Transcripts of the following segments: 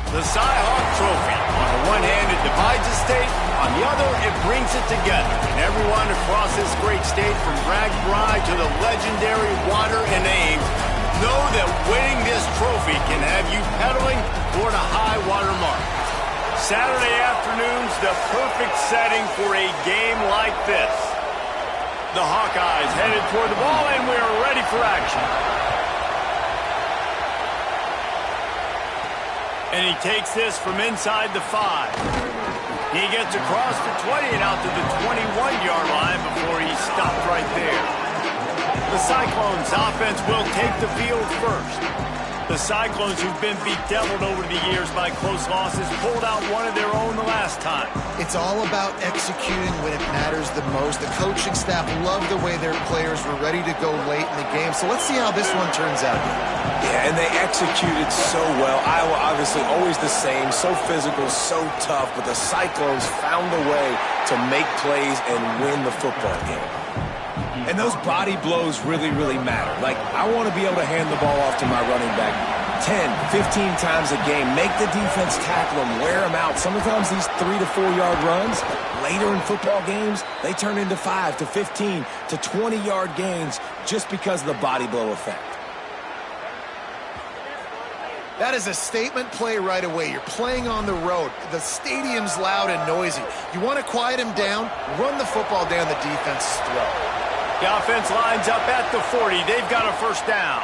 The Cy-Hawk Trophy. On the one hand, it divides a state. On the other, it brings it together. And everyone across this great state, from Bragg-Brye to the legendary Water and Ames, know that winning this trophy can have you pedaling toward a high water mark. Saturday afternoon's the perfect setting for a game like this. The Hawkeyes headed toward the ball, and we are ready for action. And he takes this from inside the 5. He gets across the 20 and out to the 21-yard line before he's stopped right there. The Cyclones offense will take the field first. The Cyclones, who've been bedeviled over the years by close losses, pulled out one of their own the last time. It's all about executing when it matters the most. The coaching staff loved the way their players were ready to go late in the game. So let's see how this one turns out. Yeah, and they executed so well. Iowa obviously always the same, so physical, so tough, but the Cyclones found a way to make plays and win the football game. And those body blows really, really matter. Like, I want to be able to hand the ball off to my running back 10, 15 times a game. Make the defense tackle them, wear them out. Sometimes these 3 to 4 yard runs, later in football games, they turn into 5 to 15 to 20 yard gains just because of the body blow effect. That is a statement play right away. You're playing on the road. The stadium's loud and noisy. You want to quiet him down, run the football down the defense's throat. The offense lines up at the 40. They've got a first down.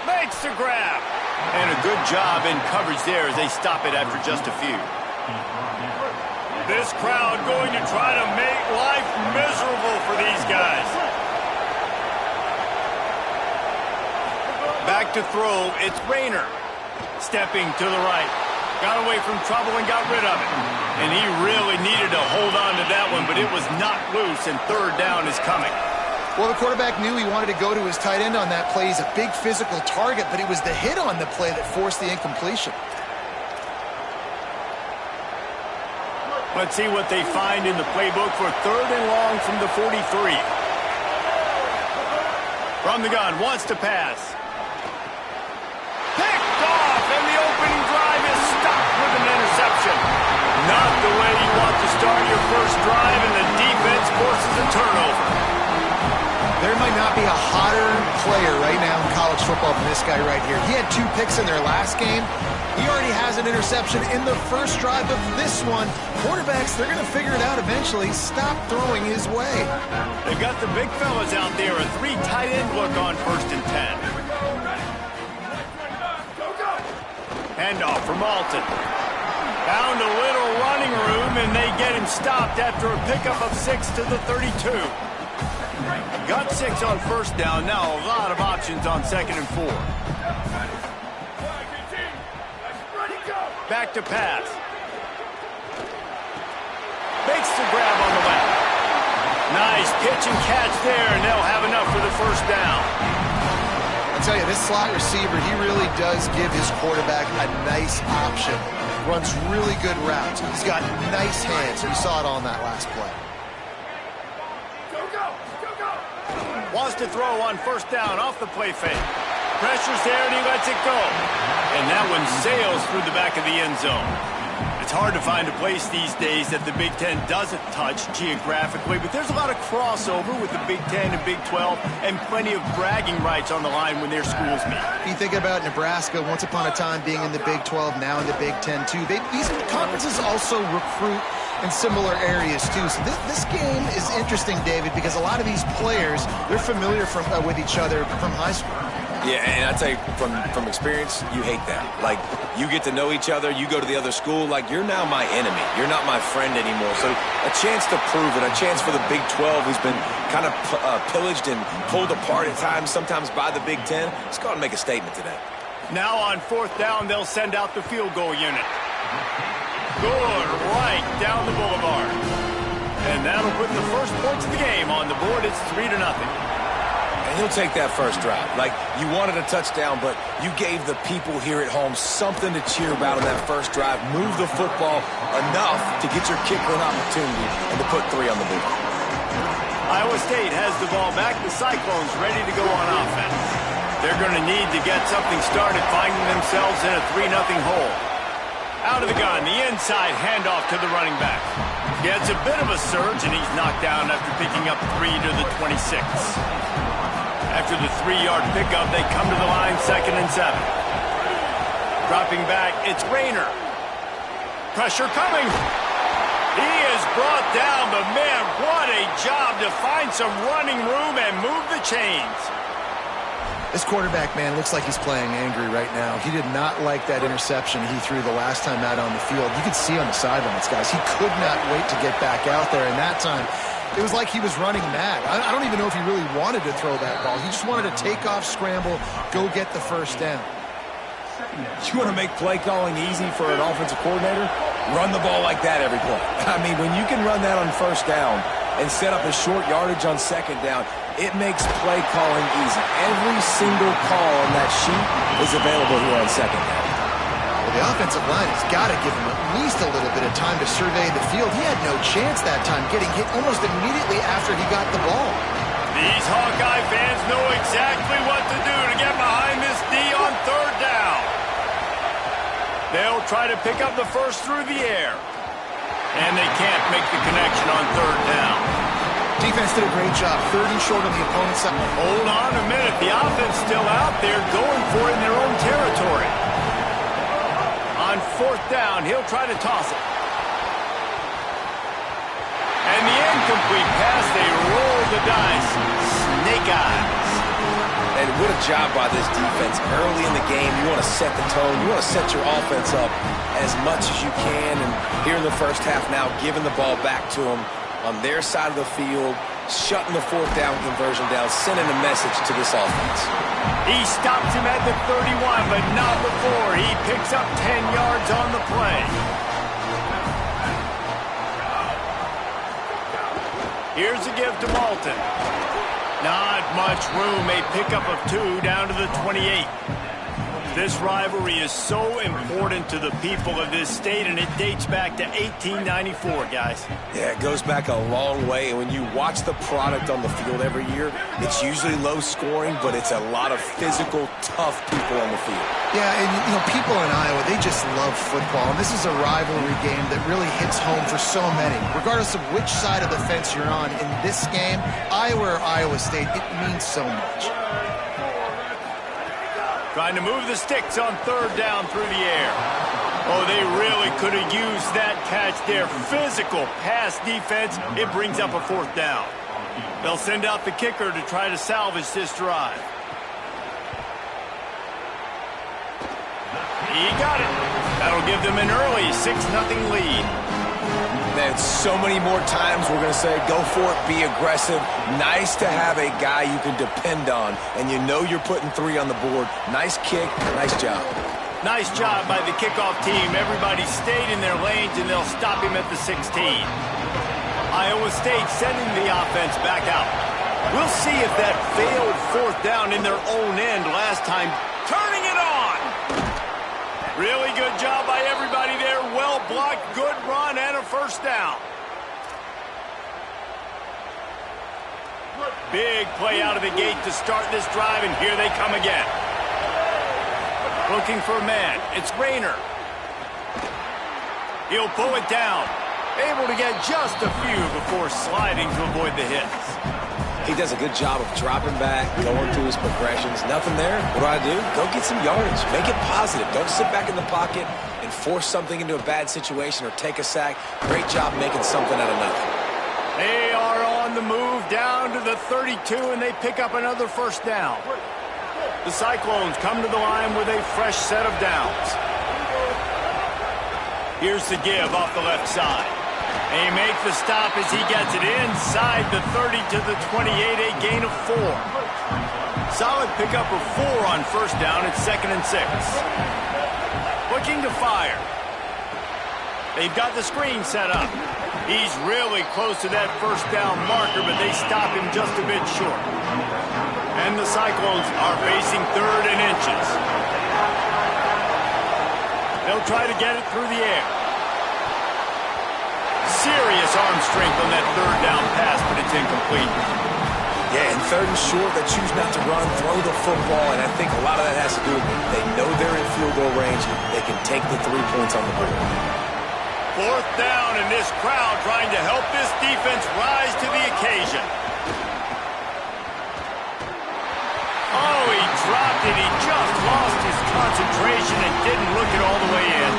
Makes the grab. And a good job in coverage there as they stop it after just a few. This crowd going to try to make life miserable for these guys. Back to throw, it's Rayner. Stepping to the right. Got away from trouble and got rid of it. And he really needed to hold on to that one, but it was knocked loose, and third down is coming. Well, the quarterback knew he wanted to go to his tight end on that play. He's a big physical target, but it was the hit on the play that forced the incompletion. Let's see what they find in the playbook for third and long from the 43. From the gun, wants to pass. Picked off, and the opening drive is stopped with an interception. Not the way you want to start your first drive, and the defense forces a turnover. There might not be a hotter player right now in college football than this guy right here. He had 2 picks in their last game. He already has an interception in the first drive of this one. Quarterbacks, they're going to figure it out eventually. Stop throwing his way. They've got the big fellas out there. A 3 tight end look on first and 10. Handoff from Alton. Found a little running room, and they get him stopped after a pickup of 6 to the 32. Got 6 on first down. Now a lot of options on second and 4. Back to pass. Makes the grab on the left. Nice pitch and catch there, and they'll have enough for the first down. I'll tell you, this slot receiver, he really does give his quarterback a nice option. Runs really good routes. He's got nice hands. We saw it all in that last play. Wants to throw on first down off the play fake. Pressure's there, and he lets it go. And that one sails through the back of the end zone. It's hard to find a place these days that the Big Ten doesn't touch geographically, but there's a lot of crossover with the Big Ten and Big 12 and plenty of bragging rights on the line when their schools meet. You think about Nebraska, once upon a time being in the Big 12, now in the Big 10 too. These conferences also recruit in similar areas too. So this game is interesting, David, because a lot of these players, they're familiar with each other from high school. Yeah, and I tell you, from experience, you hate that. Like, you get to know each other, you go to the other school, like, you're now my enemy. You're not my friend anymore. So a chance to prove it, a chance for the Big 12, who's been kind of pillaged and pulled apart at times, sometimes by the Big 10. Let's go out and make a statement today. Now on 4th down, they'll send out the field goal unit. Good, right down the boulevard. And that'll put the first points of the game on the board. It's 3-0. And he'll take that first drive. Like, you wanted a touchdown, but you gave the people here at home something to cheer about on that first drive. Move the football enough to get your kicker an opportunity and to put 3 on the board. Iowa State has the ball back. The Cyclones ready to go on offense. They're going to need to get something started, finding themselves in a 3-0 hole. Out of the gun, the inside handoff to the running back. Yeah, it's a bit of a surge, and he's knocked down after picking up 3 to the 26. After the 3-yard pickup, they come to the line, 2nd and 7. Dropping back, it's Rayner. Pressure coming. He is brought down, but man, what a job to find some running room and move the chains. This quarterback, man, looks like he's playing angry right now. He did not like that interception he threw the last time out on the field. You could see on the sidelines, guys. He could not wait to get back out there, and that time it was like he was running mad. I don't even know if he really wanted to throw that ball. He just wanted to take off, scramble, go get the first down. You want to make play calling easy for an offensive coordinator? Run the ball like that every play. I mean, when you can run that on first down and set up a short yardage on 2nd down, it makes play calling easy. Every single call on that sheet is available here on 2nd down. Well, the offensive line has got to give him at least a little bit of time to survey the field. He had no chance that time, getting hit almost immediately after he got the ball. These Hawkeye fans know exactly what to do to get behind this D on 3rd down. They'll try to pick up the first through the air. And they can't make the connection on 3rd down. Defense did a great job. 3rd and short on the opponent's side. Hold on a minute. The offense still out there going for it in their own territory. On 4th down, he'll try to toss it. And the incomplete pass, they roll the dice. Snake eyes. And what a job by this defense. Early in the game, you want to set the tone. You want to set your offense up as much as you can. And here in the first half now, giving the ball back to them on their side of the field, shutting the 4th down conversion down, sending a message to this offense. He stops him at the 31, but not before. He picks up 10 yards on the play. Here's a give to Malton. Not much room. A pickup of 2 down to the 28. This rivalry is so important to the people of this state, and it dates back to 1894, guys. Yeah, it goes back a long way, and when you watch the product on the field every year, it's usually low scoring, but it's a lot of physical, tough people on the field. Yeah, and you know, people in Iowa, they just love football, and this is a rivalry game that really hits home for so many. Regardless of which side of the fence you're on in this game, Iowa or Iowa State, it means so much. Trying to move the sticks on 3rd down through the air. Oh, they really could have used that catch there. Physical pass defense. It brings up a 4th down. They'll send out the kicker to try to salvage this drive. He got it. That'll give them an early 6-0 lead. Man, so many more times we're going to say, go for it, be aggressive. Nice to have a guy you can depend on, and you know you're putting 3 on the board. Nice kick, nice job. Nice job by the kickoff team. Everybody stayed in their lanes, and they'll stop him at the 16. Iowa State sending the offense back out. We'll see if that failed 4th down in their own end last time. Turning it on! Really good job by everybody there. Well blocked, good run, and a 1st down. Big play out of the gate to start this drive, and here they come again. Looking for a man. It's Rayner. He'll pull it down. Able to get just a few before sliding to avoid the hits. He does a good job of dropping back, going through his progressions. Nothing there. What do? Go get some yardage. Make it positive. Don't sit back in the pocket and force something into a bad situation or take a sack. Great job making something out of nothing. They are on the move down to the 32, and they pick up another 1st down. The Cyclones come to the line with a fresh set of downs. Here's the give off the left side. They make the stop as he gets it inside the 30 to the 28, a gain of 4. Solid pickup of 4 on first down. It's 2nd and 6. Looking to fire. They've got the screen set up. He's really close to that first down marker, but they stop him just a bit short. And the Cyclones are facing 3rd and inches. They'll try to get it through the air. Serious arm strength on that 3rd down pass, but it's incomplete. Yeah, and 3rd and short, they choose not to run, throw the football, and I think a lot of that has to do with they know they're in field goal range. They can take the 3 points on the board. 4th down, and this crowd trying to help this defense rise to the occasion. Oh, he dropped it. He just lost his concentration and didn't look it all the way in.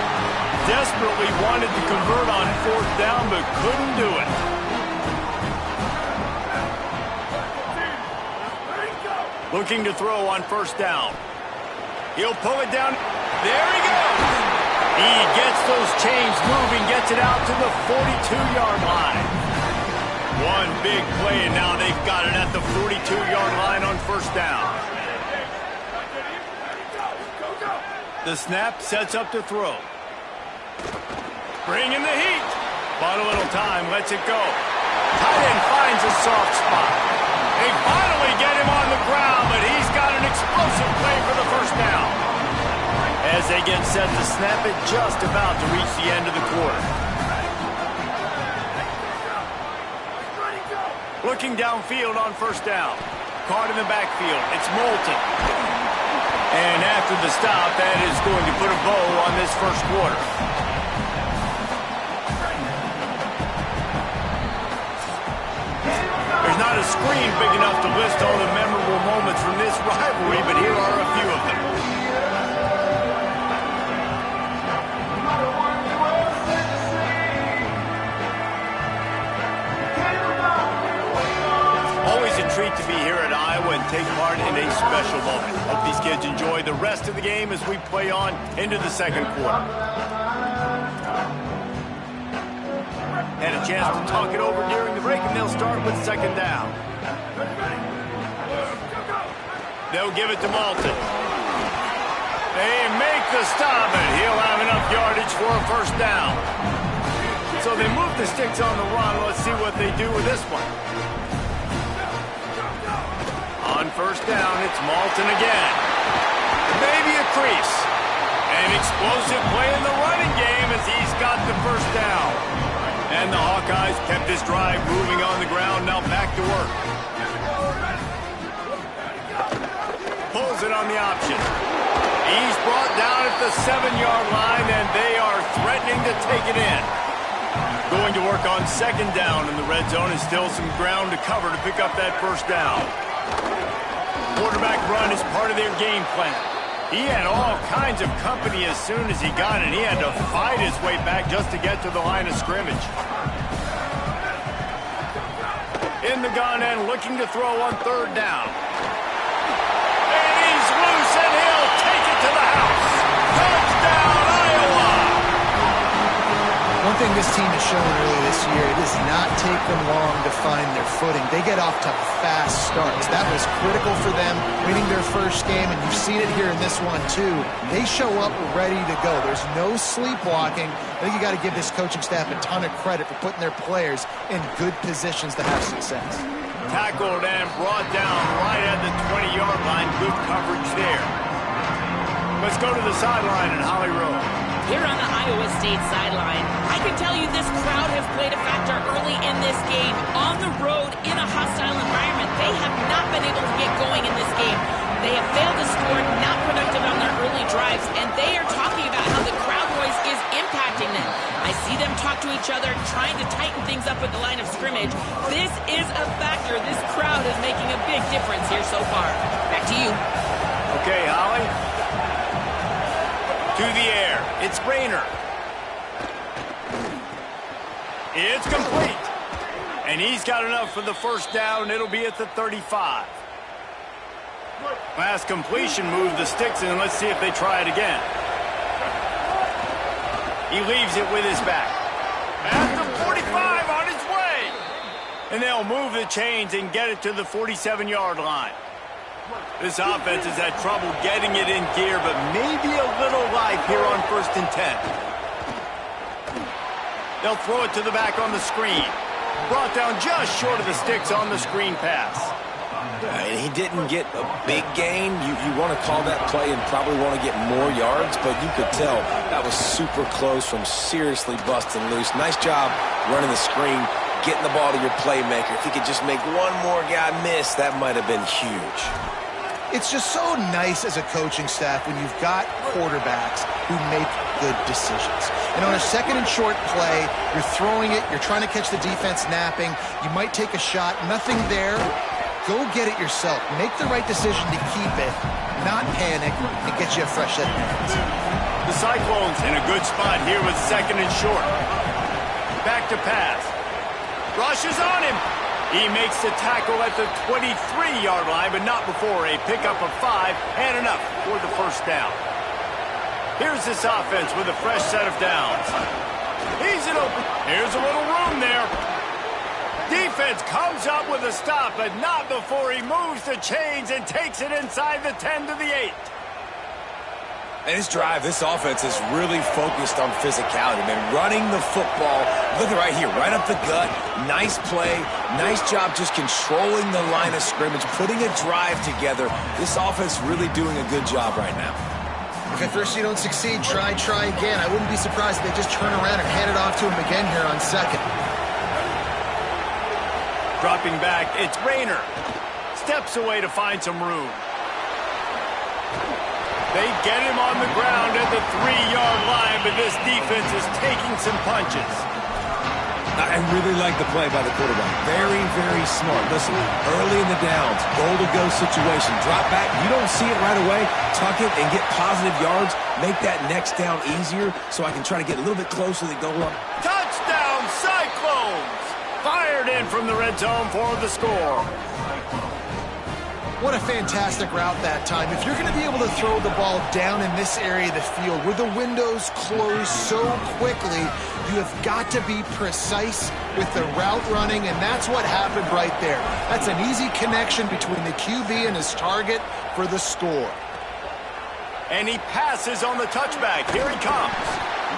Desperately wanted to convert on 4th down, but couldn't do it. Looking to throw on first down. He'll pull it down. There he goes. He gets those chains moving, gets it out to the 42-yard line. One big play, and now they've got it at the 42-yard line on first down. The snap sets up to throw. Bringing the heat. Bought a little time, lets it go. Tight end finds a soft spot. They finally get him on the ground, but he's got an explosive play for the first down. As they get set to snap it, just about to reach the end of the quarter. Looking downfield on first down. Caught in the backfield. It's Moulton. And after the stop, that is going to put a bow on this first quarter. There's not a screen big enough to list all the memorable moments from this rivalry, but here are a few of them. Always a treat to be here at Iowa and take part in a special moment. Hope these kids enjoy the rest of the game as we play on into the second quarter. Had a chance to talk it over during the break, and they'll start with second down. They'll give it to Moulton. They make the stop, and he'll have enough yardage for a first down. So they move the sticks on the run. Let's see what they do with this one. On first down, it's Moulton again. Maybe a crease. An explosive play in the running game as he's got the first down. And the Hawkeyes kept this drive moving on the ground, now back to work. Pulls it on the option. He's brought down at the 7-yard line, and they are threatening to take it in. Going to work on second down in the red zone, and still some ground to cover to pick up that first down. Quarterback run is part of their game plan. He had all kinds of company as soon as he got it. He had to fight his way back just to get to the line of scrimmage. In the gun and looking to throw on third down. And he's loose, and he'll take it to the house. Touchdown, Iowa! One thing this team has shown early this year, it does not take them long to find their footing. They get off to fast starts. That was critical for them, winning their first game, and you've seen it here in this one too. They show up ready to go. There's no sleepwalking. I think you got to give this coaching staff a ton of credit for putting their players in good positions to have success. Tackled and brought down right at the 20-yard line. Good coverage there. Let's go to the sideline in Holly Rowe. Here on the Iowa State sideline, I can tell you this crowd has played a factor early in this game. On the road, in a hostile environment, they have not been able to get going in this game. They have failed to score, not productive on their early drives, and they are talking about how the crowd noise is impacting them. I see them talk to each other, trying to tighten things up at the line of scrimmage. This is a factor. This crowd is making a big difference here so far. Back to you. Okay, Holly. To the air. It's Rayner. It's complete. And he's got enough for the first down. It'll be at the 35. Last completion moved the sticks, and let's see if they try it again. He leaves it with his back. At the 45 on his way. And they'll move the chains and get it to the 47-yard line. This offense has had trouble getting it in gear, but maybe a little life here on 1st and 10. They'll throw it to the back on the screen. Brought down just short of the sticks on the screen pass. And he didn't get a big gain. You want to call that play and probably want to get more yards, but you could tell that was super close from seriously busting loose. Nice job running the screen, getting the ball to your playmaker. If he could just make one more guy miss, that might have been huge. It's just so nice as a coaching staff when you've got quarterbacks who make good decisions. And on a 2nd and short play, you're throwing it, you're trying to catch the defense napping, you might take a shot, nothing there. Go get it yourself. Make the right decision to keep it, not panic, and get you a fresh set of hands. The Cyclones in a good spot here with 2nd and short. Back to pass. Rush is on him. He makes the tackle at the 23-yard line, but not before a pickup of 5 and enough for the 1st down. Here's this offense with a fresh set of downs. He's it open. Here's a little room there. Defense comes up with a stop, but not before he moves the chains and takes it inside the 10 to the 8. And this drive, this offense is really focused on physicality, man. Running the football, look at right here, right up the gut. Nice play, nice job just controlling the line of scrimmage, putting a drive together. This offense really doing a good job right now. If at first you don't succeed, try again. I wouldn't be surprised if they just turn around and hand it off to him again here on 2nd. Dropping back, it's Rayner. Steps away to find some room. They get him on the ground at the 3-yard line, but this defense is taking some punches. I really like the play by the quarterback. Very, very smart. Listen, early in the downs, goal-to-go situation. Drop back. You don't see it right away. Tuck it and get positive yards. Make that next down easier so I can try to get a little bit closer to the goal line. Touchdown, Cyclones! Fired in from the red zone for the score. What a fantastic route that time. If you're going to be able to throw the ball down in this area of the field where the windows close so quickly, you have got to be precise with the route running, and that's what happened right there. That's an easy connection between the QB and his target for the score. And he passes on the touchback. Here he comes.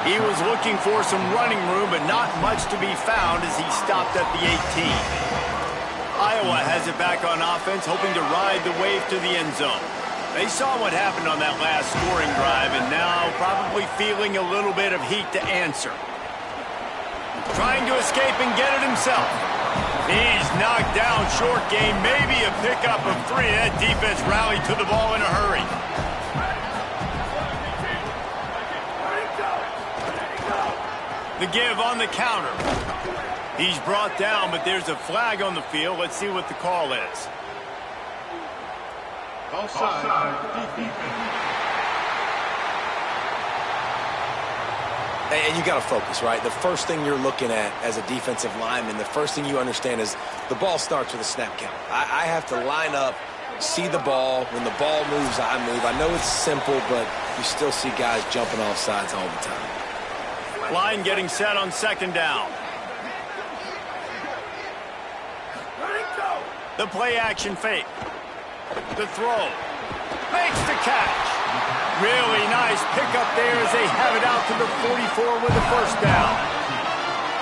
He was looking for some running room, but not much to be found as he stopped at the 18. Iowa has it back on offense, hoping to ride the wave to the end zone. They saw what happened on that last scoring drive, and now probably feeling a little bit of heat to answer. Trying to escape and get it himself. He's knocked down short game, maybe a pickup of 3. That defense rallied to the ball in a hurry. The give on the counter. He's brought down, but there's a flag on the field. Let's see what the call is. And you got to focus, right? The first thing you're looking at as a defensive lineman, the first thing you understand is the ball starts with a snap count. I have to line up, see the ball. When the ball moves, I move. I know it's simple, but you still see guys jumping off sides all the time. Line getting set on 2nd down. The play-action fake. The throw. Makes the catch. Really nice pickup there as they have it out to the 44 with the 1st down.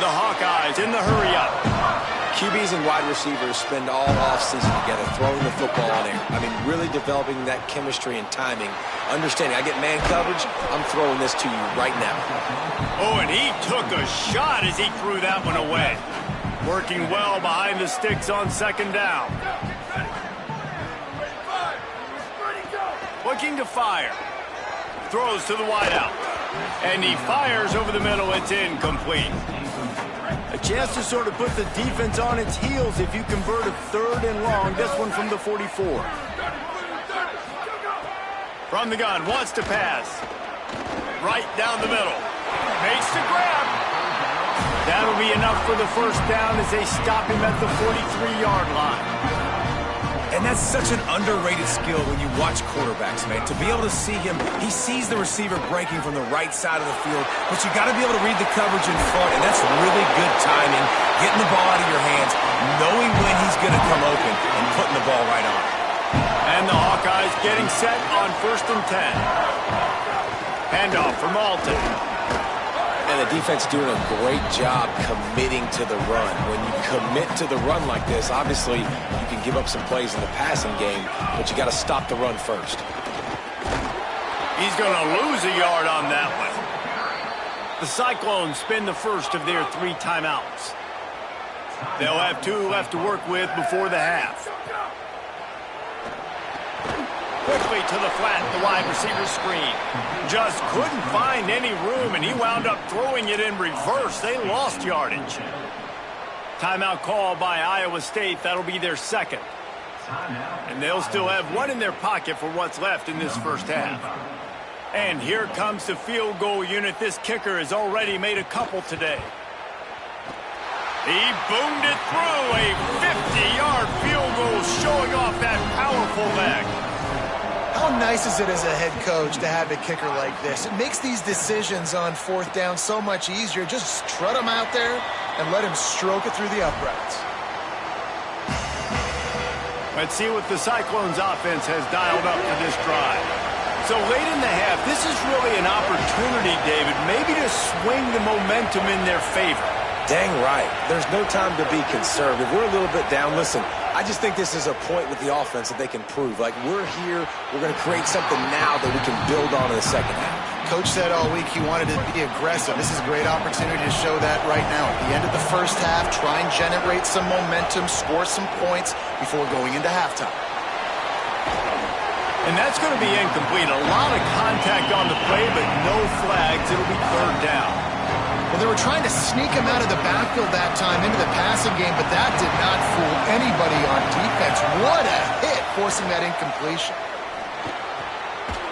The Hawkeyes in the hurry-up. QBs and wide receivers spend all offseason together throwing the football in air. I mean, really developing that chemistry and timing. Understanding, I get man coverage, I'm throwing this to you right now. Oh, and he took a shot as he threw that one away. Working well behind the sticks on 2nd down. Looking to fire. Throws to the wideout. And he fires over the middle. It's incomplete. A chance to sort of put the defense on its heels if you convert a 3rd and long. This one from the 44. From the gun, wants to pass. Right down the middle. Makes the grab. That'll be enough for the 1st down as they stop him at the 43-yard line. And that's such an underrated skill when you watch quarterbacks, man. To be able to see him, he sees the receiver breaking from the right side of the field, but you got to be able to read the coverage in front, and that's really good timing, getting the ball out of your hands, knowing when he's going to come open, and putting the ball right on. And the Hawkeyes getting set on 1st and 10. Handoff from Alton. And the defense doing a great job committing to the run. When you commit to the run like this, obviously you can give up some plays in the passing game, but you got to stop the run first. He's going to lose a yard on that one. The Cyclones spend the first of their 3 timeouts. They'll have 2 left to work with before the half. Quickly to the flat, the wide receiver screen. Just couldn't find any room, and he wound up throwing it in reverse. They lost yardage. Timeout call by Iowa State. That'll be their 2nd. And they'll still have 1 in their pocket for what's left in this first half. And here comes the field goal unit. This kicker has already made a couple today. He boomed it through. A 50-yard field goal showing off that powerful leg. How nice is it as a head coach to have a kicker like this? It makes these decisions on 4th down so much easier. Just strut him out there and let him stroke it through the uprights. Let's see what the Cyclones offense has dialed up for this drive. So late in the half, this is really an opportunity, David, maybe to swing the momentum in their favor. Dang right. There's no time to be concerned. If we're a little bit down, listen, I just think this is a point with the offense that they can prove. Like, we're here, we're going to create something now that we can build on in the second half. Coach said all week he wanted to be aggressive. This is a great opportunity to show that right now. At the end of the first half, try and generate some momentum, score some points before going into halftime. And that's going to be incomplete. A lot of contact on the play, but no flags. It'll be 3rd down. Well, they were trying to sneak him out of the backfield that time into the passing game, but that did not fool anybody on defense. What a hit, forcing that incompletion.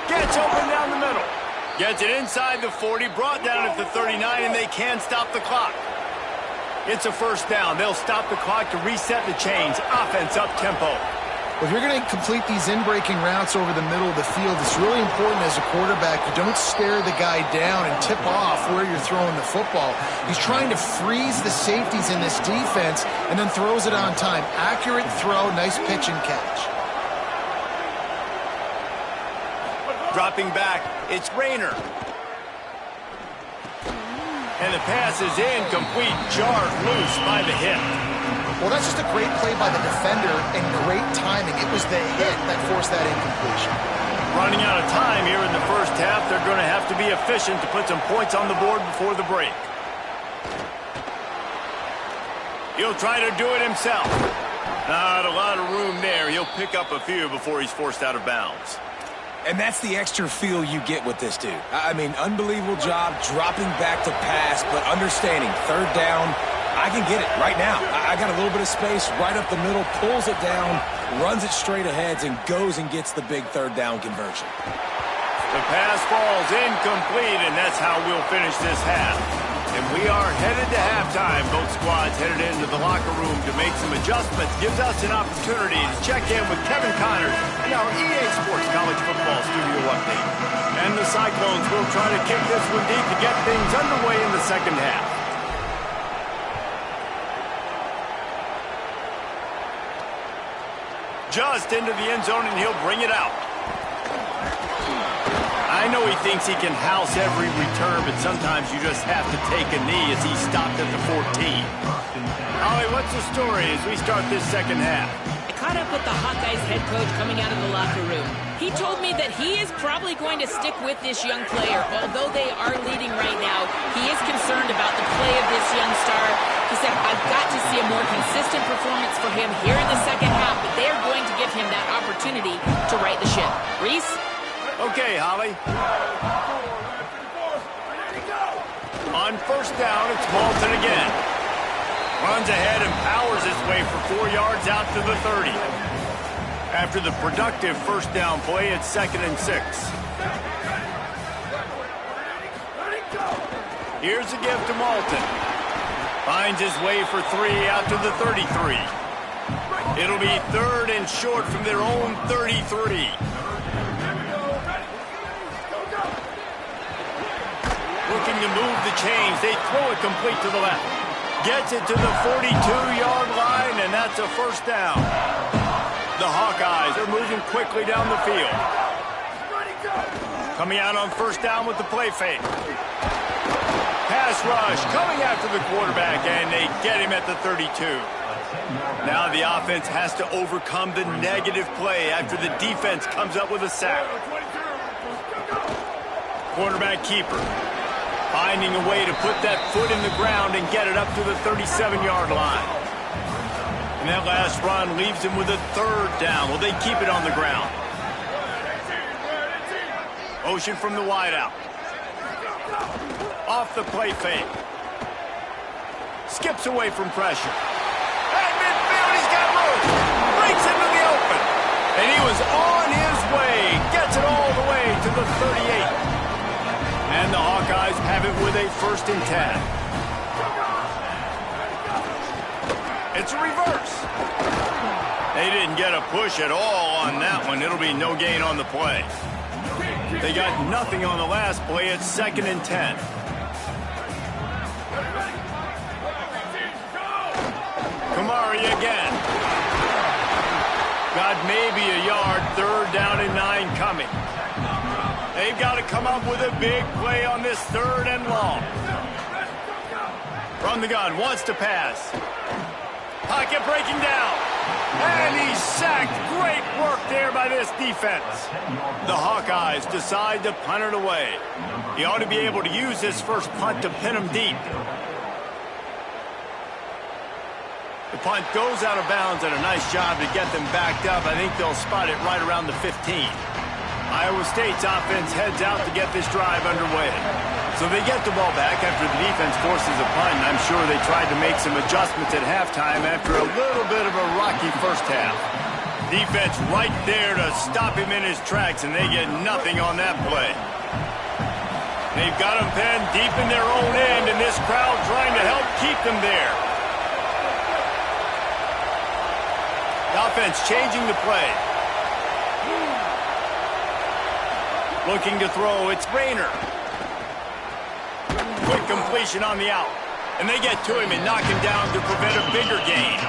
Gets open down the middle. Gets it inside the 40, brought down at the 39, and they can't stop the clock. It's a 1st down. They'll stop the clock to reset the chains. Offense up tempo. If you're going to complete these in-breaking routes over the middle of the field, it's really important as a quarterback you don't stare the guy down and tip off where you're throwing the football. He's trying to freeze the safeties in this defense and then throws it on time. Accurate throw, nice pitch and catch. Dropping back, it's Rayner. And the pass is incomplete, jarred loose by the hit. Well, that's just a great play by the defender and great timing. It was the hit that forced that incompletion. Running out of time here in the first half. They're going to have to be efficient to put some points on the board before the break. He'll try to do it himself. Not a lot of room there. He'll pick up a few before he's forced out of bounds. And that's the extra feel you get with this dude. I mean, unbelievable job dropping back to pass, but understanding 3rd down, I can get it right now. I got a little bit of space right up the middle, pulls it down, runs it straight ahead, and goes and gets the big 3rd down conversion. The pass falls incomplete, and that's how we'll finish this half. And we are headed to halftime. Both squads headed into the locker room to make some adjustments. Gives us an opportunity to check in with Kevin Connors and our EA Sports College Football Studio Update. And the Cyclones will try to kick this one deep to get things underway in the second half. Just into the end zone, and he'll bring it out. I know he thinks he can house every return, but sometimes you just have to take a knee as he stopped at the 14. Ollie, what's the story as we start this second half? I caught up with the Hawkeyes head coach coming out of the locker room. He told me that he is probably going to stick with this young player. Although they are leading right now, he is concerned about the play of this young star. He said, I've got to see a more consistent performance for him here in the second half, but they're going to give him that opportunity to right the ship. Reese? Okay, Holly. On 1st down, it's Malton again. Runs ahead and powers his way for 4 yards out to the 30. After the productive 1st down play, it's 2nd and 6. Here's a give to Malton. Finds his way for 3 out to the 33. It'll be 3rd and short from their own 33. Looking to move the chains. They throw it complete to the left. Gets it to the 42-yard line, and that's a first down. The Hawkeyes are moving quickly down the field. Coming out on first down with the play fake. Pass rush coming after the quarterback, and they get him at the 32. Now the offense has to overcome the negative play after the defense comes up with a sack. Quarterback keeper finding a way to put that foot in the ground and get it up to the 37-yard line. And that last run leaves him with a 3rd down. Will they keep it on the ground? Motion from the wideout. Off the play fake. Skips away from pressure. At midfield, he's got room. Breaks into the open. And he was on his way. Gets it all the way to the 38. And the Hawkeyes have it with a 1st and 10. It's a reverse. They didn't get a push at all on that one. It'll be no gain on the play. They got nothing on the last play. It's 2nd and 10. Kamari again. Got maybe a yard. 3rd down and 9 coming. They've got to come up with a big play on this 3rd and long. From the gun, wants to pass. Pocket breaking down. And he's sacked. Great work there by this defense. The Hawkeyes decide to punt it away. He ought to be able to use his first punt to pin him deep. The punt goes out of bounds, and a nice job to get them backed up. I think they'll spot it right around the 15. Iowa State's offense heads out to get this drive underway. So they get the ball back after the defense forces a punt, and I'm sure they tried to make some adjustments at halftime after a little bit of a rocky first half. Defense right there to stop him in his tracks, and they get nothing on that play. They've got him pinned deep in their own end, and this crowd trying to help keep them there. The offense changing the play. Looking to throw, it's Rayner. Quick completion on the out. And they get to him and knock him down to prevent a bigger gain.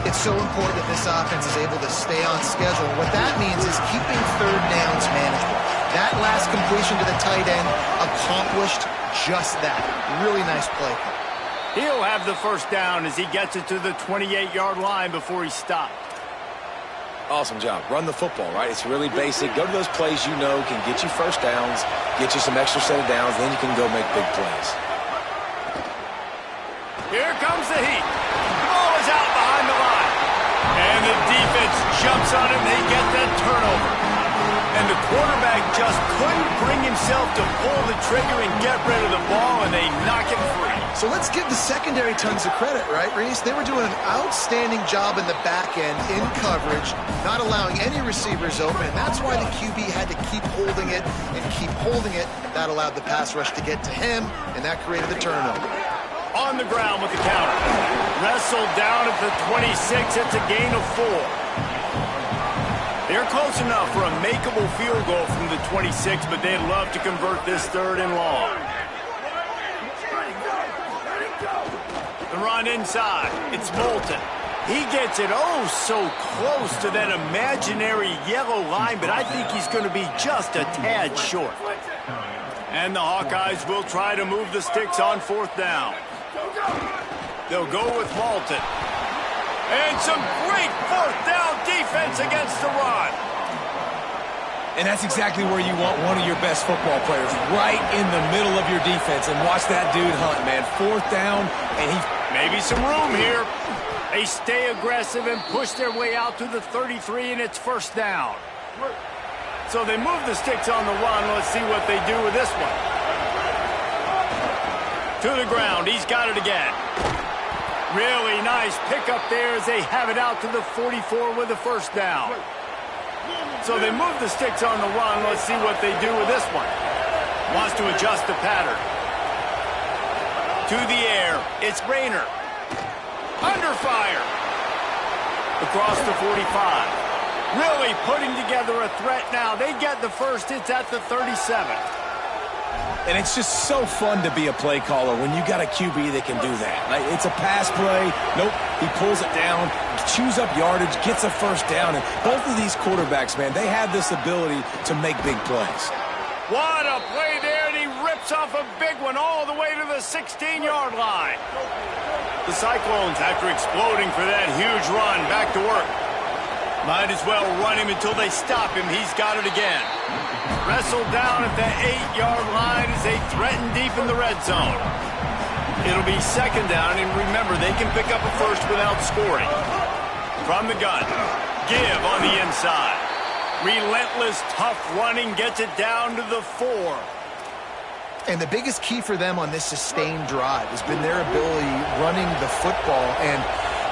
It's so important that this offense is able to stay on schedule. What that means is keeping 3rd downs manageable. That last completion to the tight end accomplished just that. Really nice play. He'll have the first down as he gets it to the 28-yard line before he stopped. Awesome job. Run the football, right? It's really basic. Go to those plays you know can get you first downs, get you some extra set of downs, then you can go make big plays. Here comes the heat. The ball is out behind the line. And the defense jumps on him. They get that turnover. And the quarterback just couldn't bring himself to pull the trigger and get rid of the ball, and they knock him free. So let's give the secondary tons of credit, right, Reese? They were doing an outstanding job in the back end in coverage, not allowing any receivers open, and that's why the QB had to keep holding it and keep holding it. That allowed the pass rush to get to him, and that created the turnover. On the ground with the counter. Wrestled down at the 26. It's a gain of 4. They're close enough for a makeable field goal from the 26, but they'd love to convert this 3rd and long. The run inside. It's Moulton. He gets it oh so close to that imaginary yellow line, but I think he's going to be just a tad short. And the Hawkeyes will try to move the sticks on 4th down. They'll go with Moulton. And some great 4th down defense against the run. And that's exactly where you want one of your best football players, right in the middle of your defense. And watch that dude hunt, man. 4th down, and he... Maybe some room here. They stay aggressive and push their way out to the 33, and it's 1st down. So they move the sticks on the run. Let's see what they do with this one. To the ground. He's got it again. Really nice pickup there as they have it out to the 44 with the 1st down. So they move the sticks on the run. Let's see what they do with this one. Wants to adjust the pattern. To the air. It's Rayner. Under fire. across the 45. Really putting together a threat now. They get the first. It's at the 37. And it's just so fun to be a play caller when you got a QB that can do that. Like, it's a pass play. Nope, he pulls it down, chews up yardage, gets a first down. And both of these quarterbacks, man, they have this ability to make big plays. What a play there, and he rips off a big one all the way to the 16-yard line. The Cyclones, after exploding for that huge run, back to work. Might as well run him until they stop him. He's got it again. Wrestled down at the 8-yard line as they threaten deep in the red zone. It'll be second down, and remember, they can pick up a first without scoring. From the gun, give on the inside. Relentless, tough running gets it down to the 4. And the biggest key for them on this sustained drive has been their ability running the football. And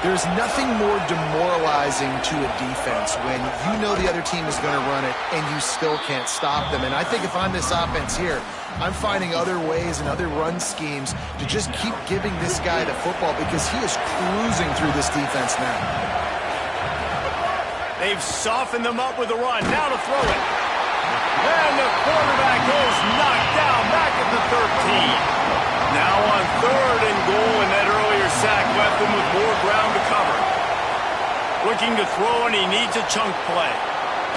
there's nothing more demoralizing to a defense when you know the other team is going to run it and you still can't stop them. And I think if I'm this offense here, I'm finding other ways and other run schemes to just keep giving this guy the football because he is cruising through this defense now. They've softened them up with a run. Now to throw it. And the quarterback goes knocked down back at the 13. Now on 3rd and goal, and that earlier sack left him with more ground to cover. Looking to throw, and he needs a chunk play.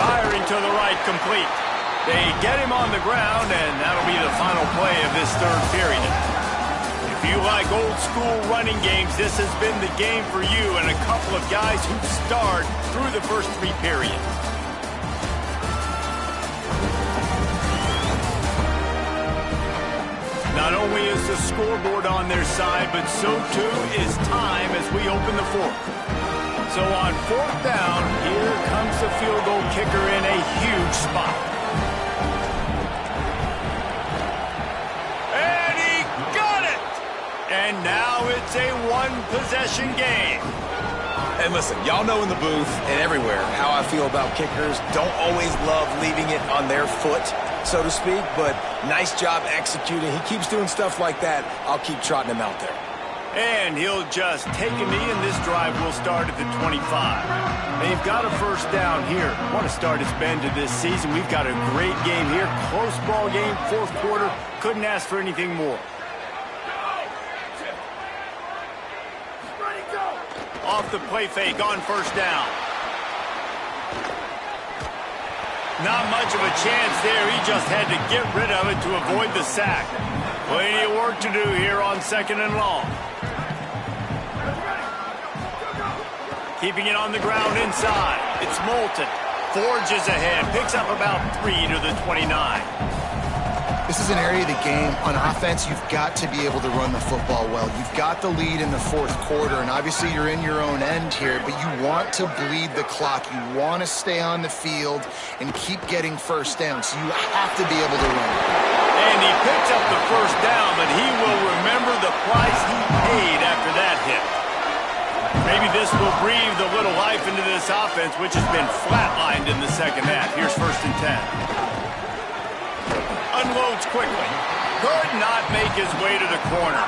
Firing to the right, complete. They get him on the ground, and that'll be the final play of this 3rd period. If you like old school running games, this has been the game for you and a couple of guys who've starred through the first 3 periods. Not only is the scoreboard on their side, but so too is time as we open the 4th. So on 4th down, here comes the field goal kicker in a huge spot. And he got it! And now it's a one-possession game. And listen, y'all know in the booth and everywhere how I feel about kickers. Don't always love leaving it on their foot, so to speak, but nice job executing. He keeps doing stuff like that. I'll keep trotting him out there. And he'll just take a knee, and this drive will start at the 25. They've got a first down here. What a start it's been to this season. We've got a great game here. Close ball game, 4th quarter. Couldn't ask for anything more. Off the play fake on first down. Not much of a chance there. He just had to get rid of it to avoid the sack. Plenty of work to do here on 2nd and long. Keeping it on the ground inside. It's Moulton. Forges ahead. Picks up about 3 to the 29. This is an area of the game. On offense, you've got to be able to run the football well. You've got the lead in the 4th quarter, and obviously you're in your own end here, but you want to bleed the clock. You want to stay on the field and keep getting first down, so you have to be able to run. And he picks up the first down, but he will remember the price he paid after that hit. Maybe this will breathe a little life into this offense, which has been flatlined in the 2nd half. Here's 1st and 10. Unloads quickly. Could not make his way to the corner.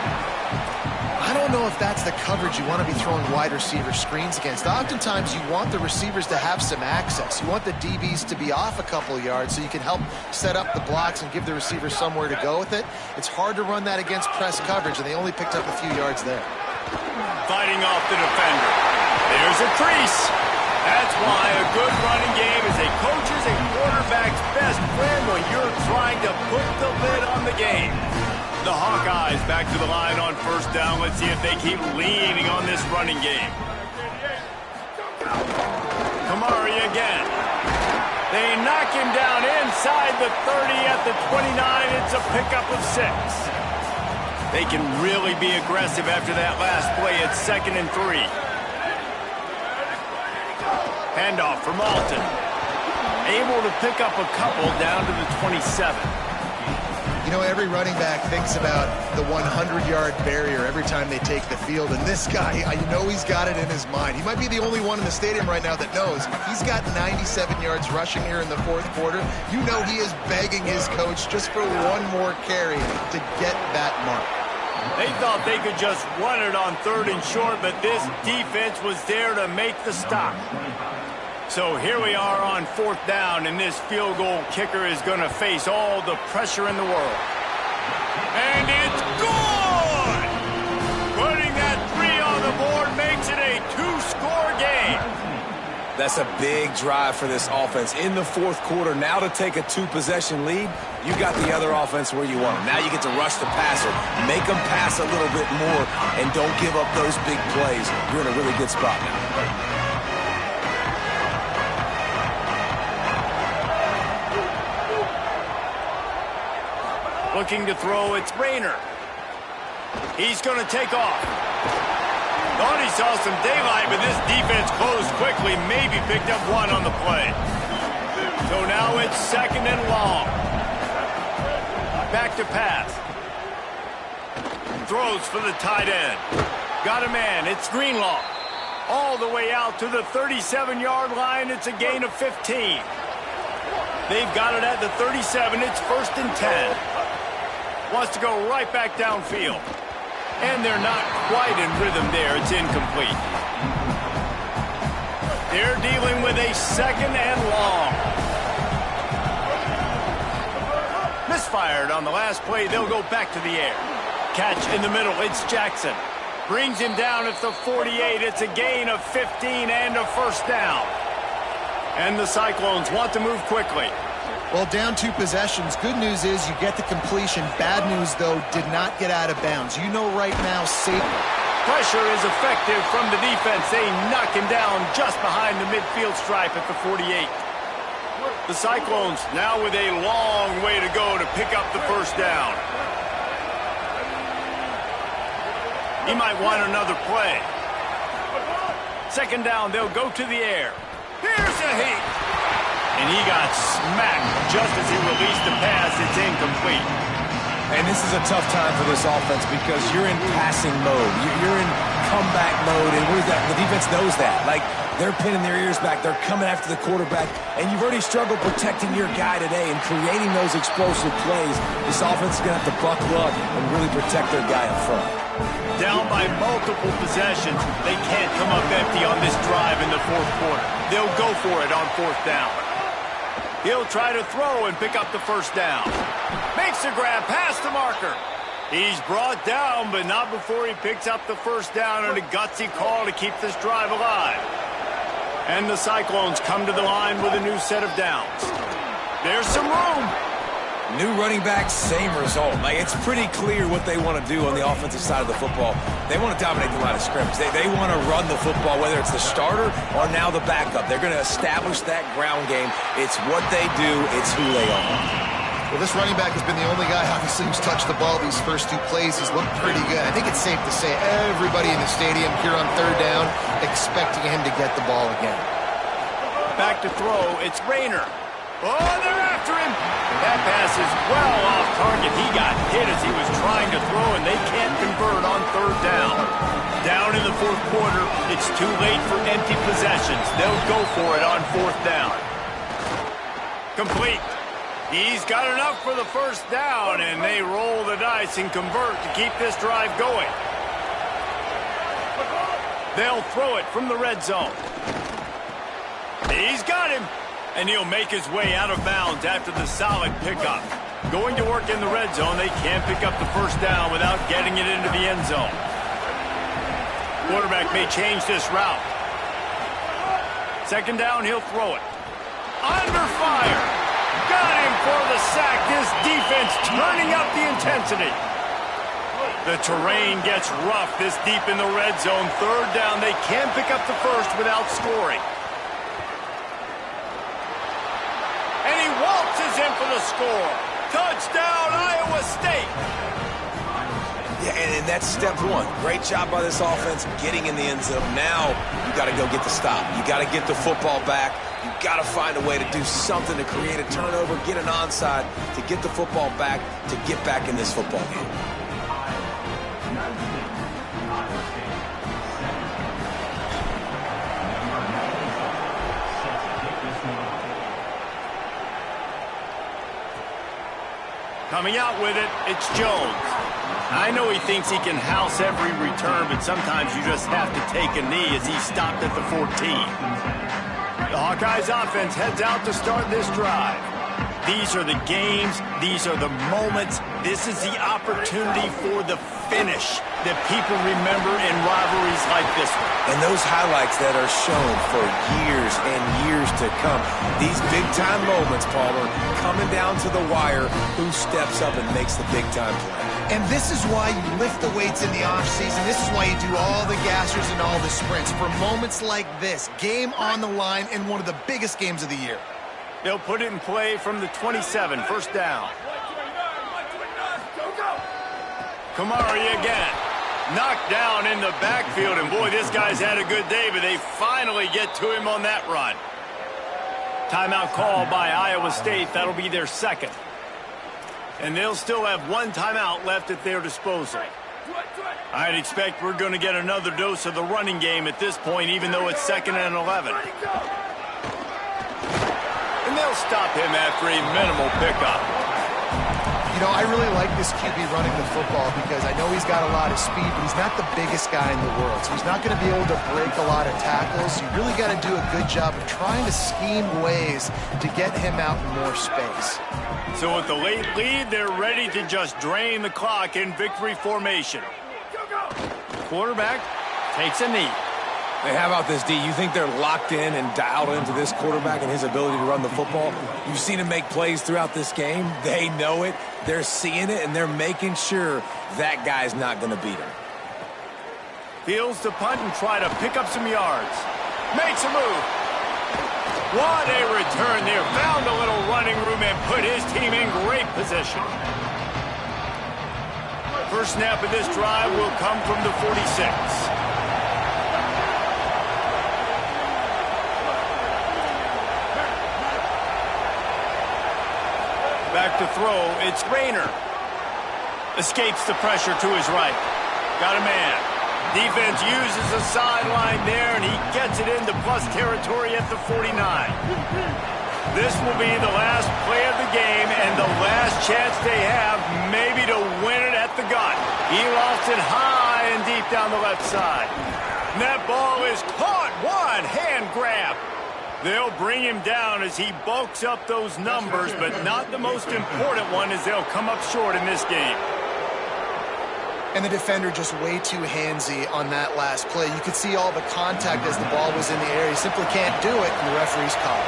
I don't know if that's the coverage you want to be throwing wide receiver screens against. Oftentimes, you want the receivers to have some access. You want the DBs to be off a couple yards so you can help set up the blocks and give the receiver somewhere to go with it. It's hard to run that against press coverage, and they only picked up a few yards there. Fighting off the defender. There's a crease. That's why a good running game is a coach's and quarterback's best friend when you're trying to put the lid on the game. The Hawkeyes back to the line on first down. Let's see if they keep leaning on this running game. Kamari again. They knock him down inside the 30 at the 29. It's a pickup of 6. They can really be aggressive after that last play at 2nd and 3. Handoff for Moulton. Able to pick up a couple down to the 27. You know, every running back thinks about the 100-yard barrier every time they take the field. And this guy, I know he's got it in his mind. He might be the only one in the stadium right now that knows. He's got 97 yards rushing here in the 4th quarter. You know he is begging his coach just for one more carry to get that mark. They thought they could just run it on 3rd and short, but this defense was there to make the stop. So here we are on 4th down, and this field goal kicker is going to face all the pressure in the world. And it's good! Putting that 3 on the board makes it a 2-score game. That's a big drive for this offense in the 4th quarter. Now to take a 2-possession lead, you got the other offense where you want them. Now you get to rush the passer, make them pass a little bit more, and don't give up those big plays. You're in a really good spot now. Looking to throw, it's Rayner. He's going to take off. Thought he saw some daylight, but this defense closed quickly, maybe picked up 1 on the play. So now it's 2nd and long. Back to pass. Throws for the tight end. Got a man, it's Greenlaw. All the way out to the 37-yard line, it's a gain of 15. They've got it at the 37, it's 1st and 10. Wants to go right back downfield. And they're not quite in rhythm there. It's incomplete. They're dealing with a 2nd and long. Misfired on the last play. They'll go back to the air. Catch in the middle. It's Jackson. Brings him down at the 48. It's a gain of 15 and a 1st down. And the Cyclones want to move quickly. Well, down 2 possessions. Good news is you get the completion. Bad news, though, did not get out of bounds. You know right now, safe. Pressure is effective from the defense. They knock him down just behind the midfield stripe at the 48. The Cyclones now with a long way to go to pick up the 1st down. He might want another play. 2nd down, they'll go to the air. Here's a heat. And he got smacked just as he released the pass. It's incomplete. And this is a tough time for this offense because you're in passing mode. You're in comeback mode, and what is that? The defense knows that. Like, they're pinning their ears back. They're coming after the quarterback, and you've already struggled protecting your guy today and creating those explosive plays. This offense is going to have to buckle up and really protect their guy up front. Down by multiple possessions, they can't come up empty on this drive in the 4th quarter. They'll go for it on 4th down. He'll try to throw and pick up the 1st down. Makes a grab past the marker. He's brought down, but not before he picks up the 1st down on a gutsy call to keep this drive alive. And the Cyclones come to the line with a new set of downs. There's some room. New running back, same result. Like, it's pretty clear what they want to do on the offensive side of the football. They want to dominate the line of scrimmage. They want to run the football, whether it's the starter or now the backup. They're going to establish that ground game. It's what they do. It's who they are. Well, this running back has been the only guy, obviously, who's touched the ball these first 2 plays. He's looked pretty good. I think it's safe to say everybody in the stadium here on 3rd down expecting him to get the ball again. Back to throw. It's Rayner. Oh, they're after him. That pass is well off target. He got hit as he was trying to throw, and they can't convert on 3rd down. Down in the 4th quarter, it's too late for empty possessions. They'll go for it on 4th down. Complete. He's got enough for the 1st down, and they roll the dice and convert to keep this drive going. They'll throw it from the red zone. He's got him. And he'll make his way out of bounds after the solid pickup. Going to work in the red zone, they can't pick up the 1st down without getting it into the end zone. Quarterback may change this route. 2nd down, he'll throw it. Under fire. Got him for the sack. This defense turning up the intensity. The terrain gets rough this deep in the red zone. 3rd down, they can't pick up the 1st without scoring. And he waltzes in for the score. Touchdown, Iowa State. Yeah, and that's step 1. Great job by this offense getting in the end zone. Now you got to go get the stop. You got to get the football back. You got to find a way to do something to create a turnover, get an onside, to get the football back, to get back in this football game. Coming out with it, it's Jones. I know he thinks he can house every return, but sometimes you just have to take a knee as he stopped at the 14. The Hawkeyes offense heads out to start this drive. These are the games. These are the moments. This is the opportunity for the finish that people remember in rivalries like this one. And those highlights that are shown for years and years to come. These big-time moments, Palmer, coming down to the wire, who steps up and makes the big-time play. And this is why you lift the weights in the offseason. This is why you do all the gassers and all the sprints. For moments like this, game on the line in one of the biggest games of the year. They'll put it in play from the 27, first down. Kamari again. Knocked down in the backfield, and boy, this guy's had a good day, but they finally get to him on that run. Timeout called by Iowa State. That'll be their second. And they'll still have one timeout left at their disposal. I'd expect we're going to get another dose of the running game at this point, even though it's 2nd and 11. And they'll stop him after a minimal pickup. You know, I really like this QB running the football because I know he's got a lot of speed, but he's not the biggest guy in the world. So he's not going to be able to break a lot of tackles. You really got to do a good job of trying to scheme ways to get him out in more space. So with the late lead, they're ready to just drain the clock in victory formation. Quarterback takes a knee. Hey, how about this, D? You think they're locked in and dialed into this quarterback and his ability to run the football? You've seen him make plays throughout this game. They know it. They're seeing it, and they're making sure that guy's not going to beat him. Fields to punt and try to pick up some yards. Makes a move. What a return there. Found a little running room and put his team in great position. First snap of this drive will come from the 46. Back to throw, it's Rayner. Escapes the pressure to his right. Got a man. Defense uses the sideline there, and he gets it into plus territory at the 49. This will be the last play of the game and the last chance they have maybe to win it at the gun. He lofts it high and deep down the left side. And that ball is caught. One hand grab. They'll bring him down as he bulks up those numbers, but not the most important one as they'll come up short in this game. And the defender just way too handsy on that last play. You could see all the contact as the ball was in the air. He simply can't do it, and the referee's caught.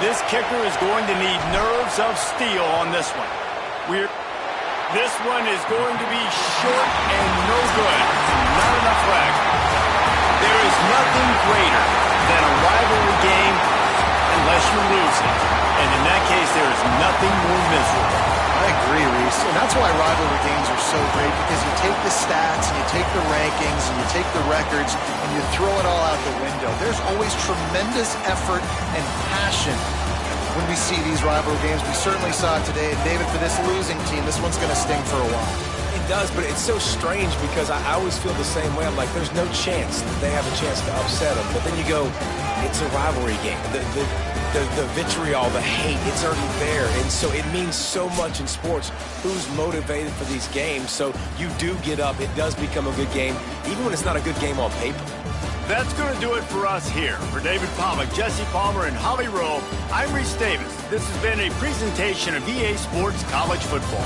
This kicker is going to need nerves of steel on this one. This one is going to be short and no good. Not enough leg. There is nothing greater than a rivalry game unless you lose it. And in that case, there is nothing more miserable. I agree, Reese. And that's why rivalry games are so great, because you take the stats, and you take the rankings, and you take the records, and you throw it all out the window. There's always tremendous effort and passion when we see these rivalry games. We certainly saw it today. And David, for this losing team, this one's going to sting for a while. It does, but it's so strange because I always feel the same way. I'm like, there's no chance that they have a chance to upset them. But then you go, it's a rivalry game. The vitriol, the hate, it's already there. And so it means so much in sports. Who's motivated for these games? So you do get up. It does become a good game, even when it's not a good game on paper. That's going to do it for us here. For David Pollack, Jesse Palmer, and Holly Rowe, I'm Reese Davis. This has been a presentation of EA Sports College Football.